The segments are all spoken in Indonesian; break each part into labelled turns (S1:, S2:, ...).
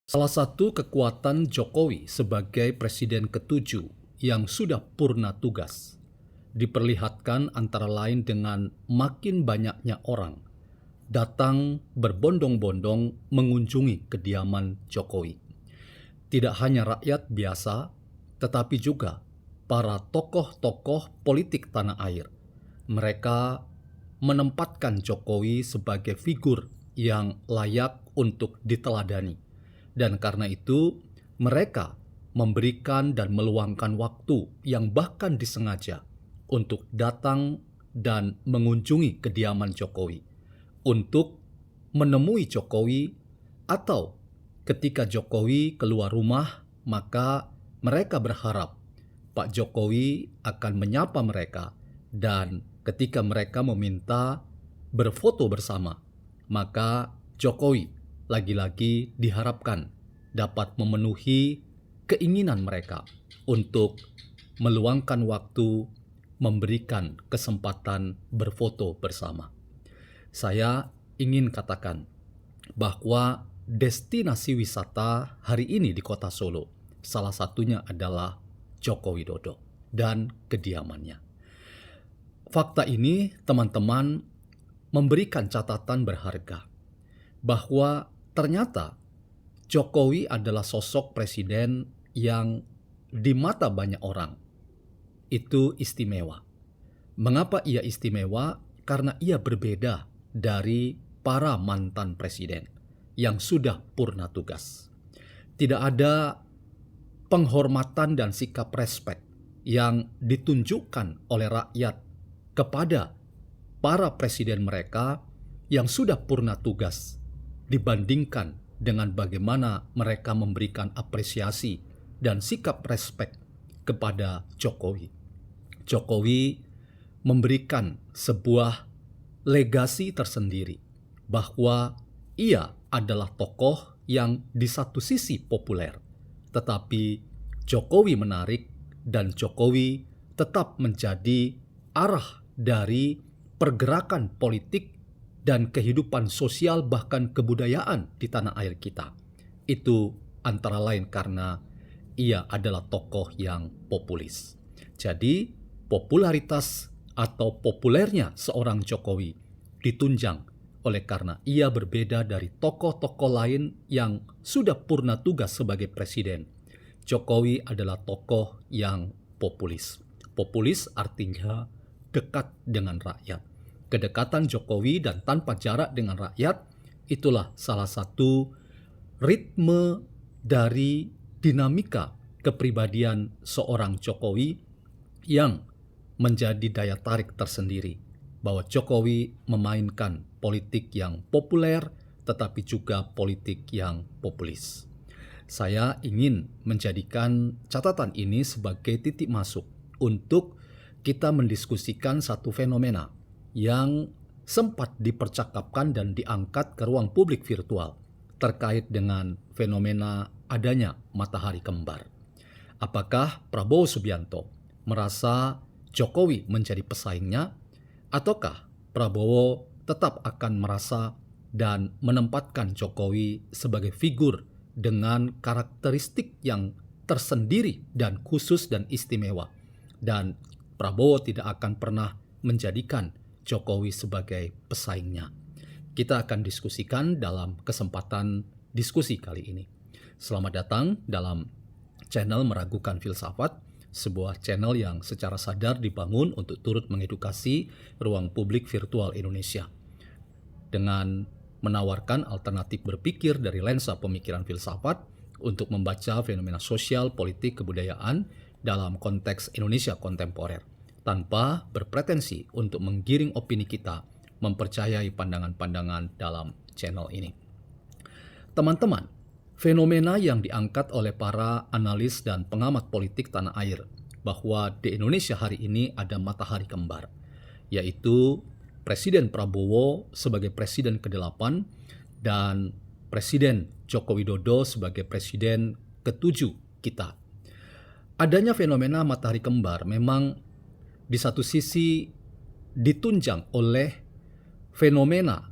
S1: Salah satu kekuatan Jokowi sebagai presiden ketujuh yang sudah purna tugas diperlihatkan antara lain dengan makin banyaknya orang datang berbondong-bondong mengunjungi kediaman Jokowi. Tidak hanya rakyat biasa, tetapi juga para tokoh-tokoh politik tanah air. Mereka menempatkan Jokowi sebagai figur yang layak untuk diteladani. Dan karena itu, mereka memberikan dan meluangkan waktu yang bahkan disengaja untuk datang dan mengunjungi kediaman Jokowi, untuk menemui Jokowi, atau ketika Jokowi keluar rumah, maka mereka berharap Pak Jokowi akan menyapa mereka, dan ketika mereka meminta berfoto bersama, maka Jokowi lagi-lagi diharapkan dapat memenuhi keinginan mereka untuk meluangkan waktu, memberikan kesempatan berfoto bersama. Saya ingin katakan bahwa destinasi wisata hari ini di kota Solo, salah satunya adalah Joko Widodo dan kediamannya. Fakta ini, teman-teman, memberikan catatan berharga bahwa ternyata Jokowi adalah sosok presiden yang di mata banyak orang itu istimewa. Mengapa ia istimewa? Karena ia berbeda dari para mantan presiden yang sudah purna tugas. Tidak ada penghormatan dan sikap respek yang ditunjukkan oleh rakyat kepada para presiden mereka yang sudah purna tugas dibandingkan dengan bagaimana mereka memberikan apresiasi dan sikap respek kepada Jokowi. Jokowi memberikan sebuah legasi tersendiri bahwa ia adalah tokoh yang di satu sisi populer, tetapi Jokowi menarik dan Jokowi tetap menjadi arah dari pergerakan politik dan kehidupan sosial bahkan kebudayaan di tanah air kita. Itu antara lain karena ia adalah tokoh yang populis. Jadi popularitas atau populernya seorang Jokowi ditunjang oleh karena ia berbeda dari tokoh-tokoh lain yang sudah purna tugas sebagai presiden. Jokowi adalah tokoh yang populis. Populis artinya dekat dengan rakyat. Kedekatan Jokowi dan tanpa jarak dengan rakyat, itulah salah satu ritme dari dinamika kepribadian seorang Jokowi yang menjadi daya tarik tersendiri. Bahwa Jokowi memainkan politik yang populer, tetapi juga politik yang populis. Saya ingin menjadikan catatan ini sebagai titik masuk untuk kita mendiskusikan satu fenomena yang sempat dipercakapkan dan diangkat ke ruang publik virtual terkait dengan fenomena adanya matahari kembar. Apakah Prabowo Subianto merasa Jokowi menjadi pesaingnya, ataukah Prabowo tetap akan merasa dan menempatkan Jokowi sebagai figur dengan karakteristik yang tersendiri dan khusus dan istimewa, dan Prabowo tidak akan pernah menjadikan Jokowi sebagai pesaingnya? Kita akan diskusikan dalam kesempatan diskusi kali ini. Selamat datang dalam channel Meragukan Filsafat, sebuah channel yang secara sadar dibangun untuk turut mengedukasi ruang publik virtual Indonesia dengan menawarkan alternatif berpikir dari lensa pemikiran filsafat untuk membaca fenomena sosial, politik, kebudayaan dalam konteks Indonesia kontemporer, tanpa berpretensi untuk menggiring opini kita mempercayai pandangan-pandangan dalam channel ini. Teman-teman, fenomena yang diangkat oleh para analis dan pengamat politik tanah air bahwa di Indonesia hari ini ada matahari kembar, yaitu Presiden Prabowo sebagai presiden ke-8 dan Presiden Joko Widodo sebagai presiden ke-7 kita. Adanya fenomena matahari kembar memang di satu sisi ditunjang oleh fenomena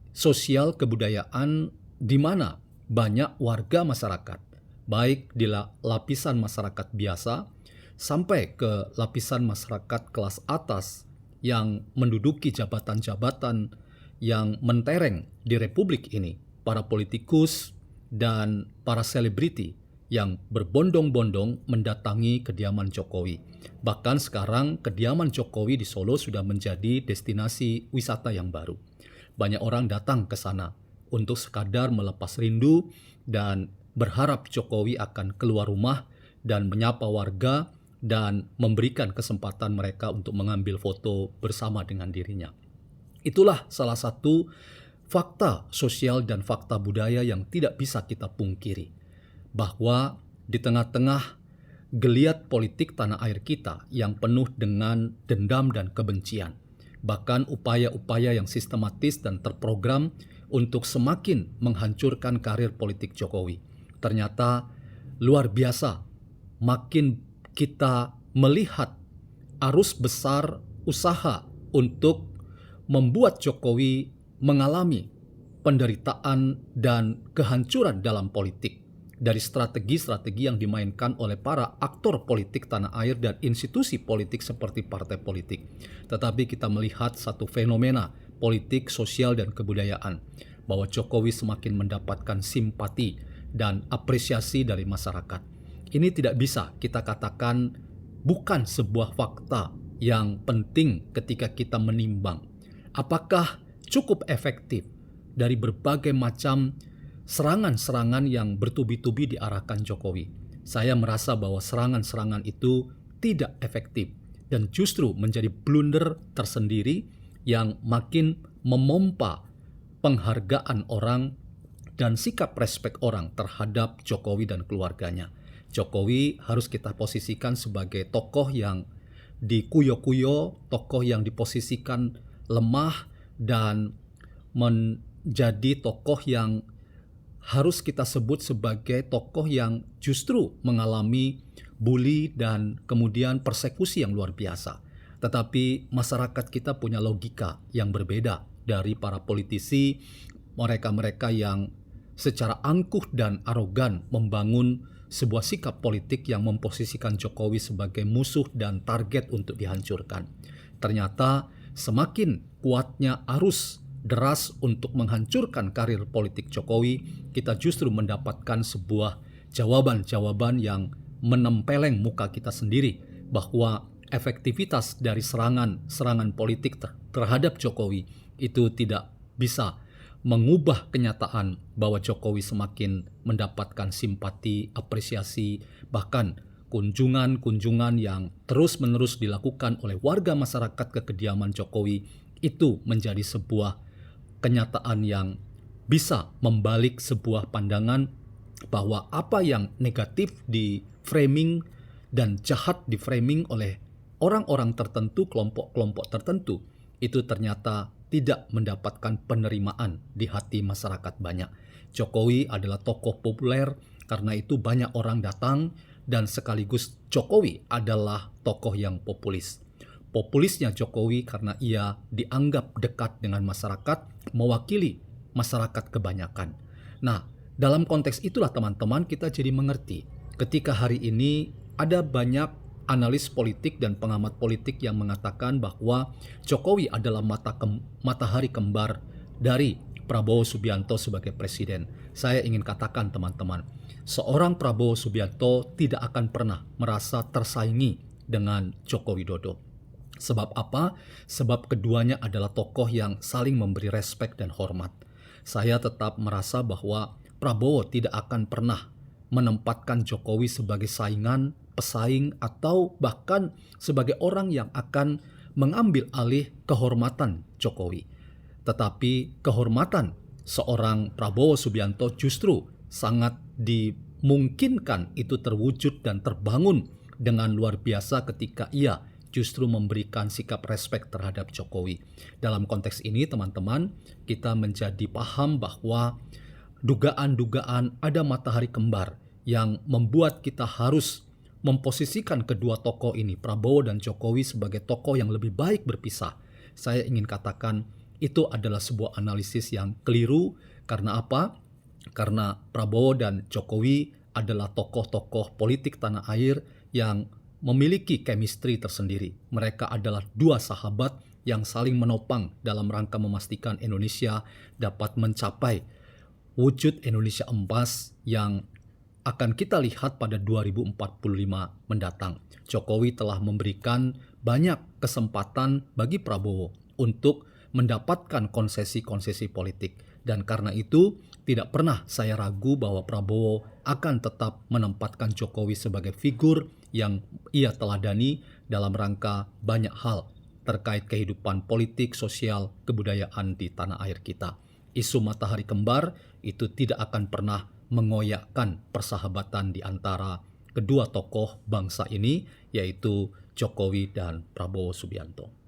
S1: sosial kebudayaan di mana banyak warga masyarakat, baik di lapisan masyarakat biasa sampai ke lapisan masyarakat kelas atas yang menduduki jabatan-jabatan yang mentereng di republik ini, para politikus dan para selebriti yang berbondong-bondong mendatangi kediaman Jokowi. Bahkan sekarang kediaman Jokowi di Solo sudah menjadi destinasi wisata yang baru. Banyak orang datang ke sana untuk sekadar melepas rindu dan berharap Jokowi akan keluar rumah dan menyapa warga dan memberikan kesempatan mereka untuk mengambil foto bersama dengan dirinya. Itulah salah satu fakta sosial dan fakta budaya yang tidak bisa kita pungkiri, bahwa di tengah-tengah geliat politik tanah air kita yang penuh dengan dendam dan kebencian, bahkan upaya-upaya yang sistematis dan terprogram untuk semakin menghancurkan karir politik Jokowi, ternyata luar biasa. Makin kita melihat arus besar usaha untuk membuat Jokowi mengalami penderitaan dan kehancuran dalam politik dari strategi-strategi yang dimainkan oleh para aktor politik tanah air dan institusi politik seperti partai politik. Tetapi kita melihat satu fenomena politik, sosial, dan kebudayaan, bahwa Jokowi semakin mendapatkan simpati dan apresiasi dari masyarakat. Ini tidak bisa kita katakan bukan sebuah fakta yang penting ketika kita menimbang apakah cukup efektif dari berbagai macam serangan-serangan yang bertubi-tubi diarahkan Jokowi. Saya merasa bahwa serangan-serangan itu tidak efektif dan justru menjadi blunder tersendiri yang makin memompa penghargaan orang dan sikap respek orang terhadap Jokowi dan keluarganya. Jokowi harus kita posisikan sebagai tokoh yang dikuyo-kuyo, tokoh yang diposisikan lemah, dan menjadi tokoh yang harus kita sebut sebagai tokoh yang justru mengalami bully dan kemudian persekusi yang luar biasa. Tetapi masyarakat kita punya logika yang berbeda dari para politisi, mereka-mereka yang secara angkuh dan arogan membangun sebuah sikap politik yang memposisikan Jokowi sebagai musuh dan target untuk dihancurkan. Ternyata semakin kuatnya arus deras untuk menghancurkan karir politik Jokowi, kita justru mendapatkan sebuah jawaban-jawaban yang menempeleng muka kita sendiri, bahwa efektivitas dari serangan politik terhadap Jokowi itu tidak bisa mengubah kenyataan bahwa Jokowi semakin mendapatkan simpati, apresiasi, bahkan kunjungan-kunjungan yang terus-menerus dilakukan oleh warga masyarakat ke kediaman Jokowi itu menjadi sebuah kenyataan yang bisa membalik sebuah pandangan bahwa apa yang negatif di framing dan jahat di framing oleh orang-orang tertentu, kelompok-kelompok tertentu, itu ternyata tidak mendapatkan penerimaan di hati masyarakat banyak. Jokowi adalah tokoh populer, karena itu banyak orang datang, dan sekaligus Jokowi adalah tokoh yang populis. Populisnya Jokowi karena ia dianggap dekat dengan masyarakat, mewakili masyarakat kebanyakan. Nah, dalam konteks itulah teman-teman kita jadi mengerti ketika hari ini ada banyak analis politik dan pengamat politik yang mengatakan bahwa Jokowi adalah matahari kembar dari Prabowo Subianto sebagai presiden. Saya ingin katakan teman-teman, seorang Prabowo Subianto tidak akan pernah merasa tersaingi dengan Joko Widodo. Sebab apa? Sebab keduanya adalah tokoh yang saling memberi respek dan hormat. Saya tetap merasa bahwa Prabowo tidak akan pernah menempatkan Jokowi sebagai saingan, pesaing, atau bahkan sebagai orang yang akan mengambil alih kehormatan Jokowi. Tetapi kehormatan seorang Prabowo Subianto justru sangat dimungkinkan itu terwujud dan terbangun dengan luar biasa ketika ia justru memberikan sikap respek terhadap Jokowi. Dalam konteks ini teman-teman, kita menjadi paham bahwa dugaan-dugaan ada matahari kembar yang membuat kita harus memposisikan kedua tokoh ini, Prabowo dan Jokowi, sebagai tokoh yang lebih baik berpisah. Saya ingin katakan itu adalah sebuah analisis yang keliru. Karena apa? karena Prabowo dan Jokowi adalah tokoh-tokoh politik tanah air yang memiliki chemistry tersendiri. Mereka adalah dua sahabat yang saling menopang dalam rangka memastikan Indonesia dapat mencapai wujud Indonesia emas yang akan kita lihat pada 2045 mendatang. Jokowi telah memberikan banyak kesempatan bagi Prabowo untuk mendapatkan konsesi-konsesi politik. Dan karena itu, tidak pernah saya ragu bahwa Prabowo akan tetap menempatkan Jokowi sebagai figur yang ia teladani dalam rangka banyak hal terkait kehidupan politik, sosial, kebudayaan di tanah air kita. Isu matahari kembar itu tidak akan pernah mengoyakkan persahabatan di antara kedua tokoh bangsa ini, yaitu Jokowi dan Prabowo Subianto.